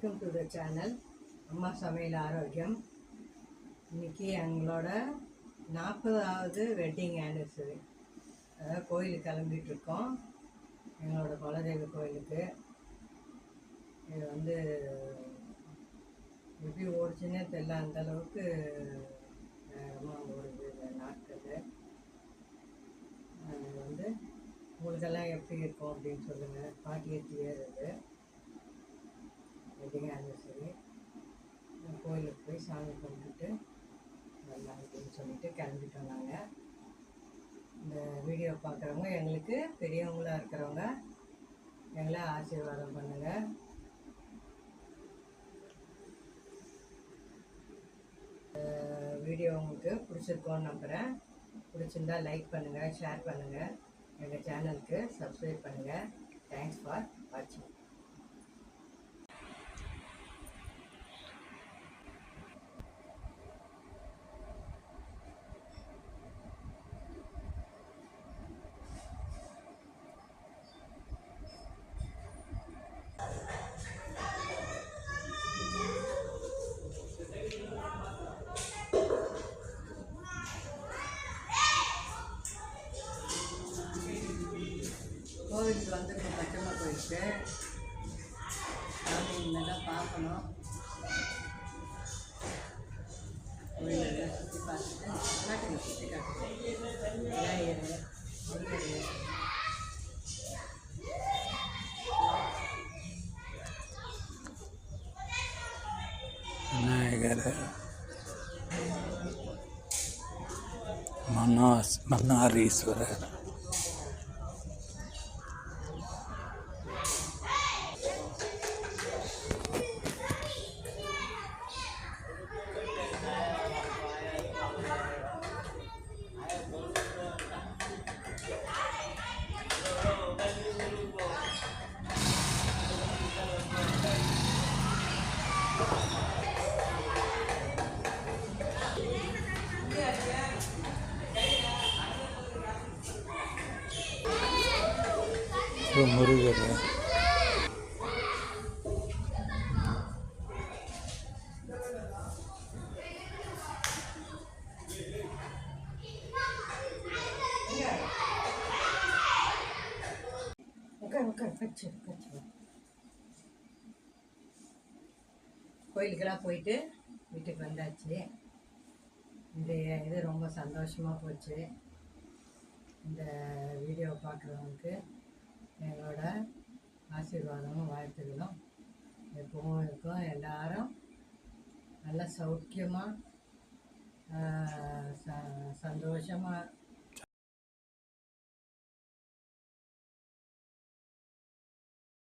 Welcome to the channel அம்மா சமையல் ஆரோக்கியம். இன்றைக்கி எங்களோட 40வது வெட்டிங் ஆனிவர்சரி. அதாவது கோயிலுக்கு கிளம்பிகிட்ருக்கோம், எங்களோட குலதெய்வ கோயிலுக்கு. இது வந்து எப்படி ஓடிச்சுன்னே தெரியல, அந்தளவுக்கு வேகமாக ஓடுது நாட்கள். அது வந்து உங்களுக்கெல்லாம் எப்படி இருக்கும் அப்படின்னு சொல்லுங்கள். 48 இயர் இது வெட்டிங் ஆனிவர்சரி. கோயிலுக்கு போய் சாமி கும்பிட்டுட்டு வரலாம் அப்படின்னு சொல்லிட்டு கிளம்பிட்டோம் நாங்கள். இந்த வீடியோ பார்க்குறவங்க எங்களுக்கு பெரியவங்களாக இருக்கிறவங்க எங்களை ஆசீர்வாதம் பண்ணுங்கள். வீடியோ உங்களுக்கு பிடிச்சிருக்கோன்னு நம்புகிறேன். பிடிச்சிருந்தா லைக் பண்ணுங்கள், ஷேர் பண்ணுங்கள், எங்கள் சேனலுக்கு சப்ஸ்கிரைப் பண்ணுங்கள். தேங்க்ஸ் ஃபார் வாட்சிங். கோவிலுக்கு வந்துருக்கோம், பச்சைமா கோயிலுக்கு. சாமி இனிமேல் தான் பார்க்கணும். கோயிலெல்லாம் சுற்றி பார்த்துட்டு காட்டுங்க, சுற்றி காட்டுங்க. விநாயகர், மன்னாரீஸ்வரர், முருகர், கோயிலுக்கெல்லாம் போயிட்டு வீட்டுக்கு வந்தாச்சு. இந்த இது ரொம்ப சந்தோஷமாக போச்சு. இந்த வீடியோ பார்க்குறவங்களுக்கு எங்களோட ஆசீர்வாதமும் வாழ்த்துக்களும் எப்பவும் இருக்கும். எல்லாரும் நல்லா சௌக்கியமாக சந்தோஷமாக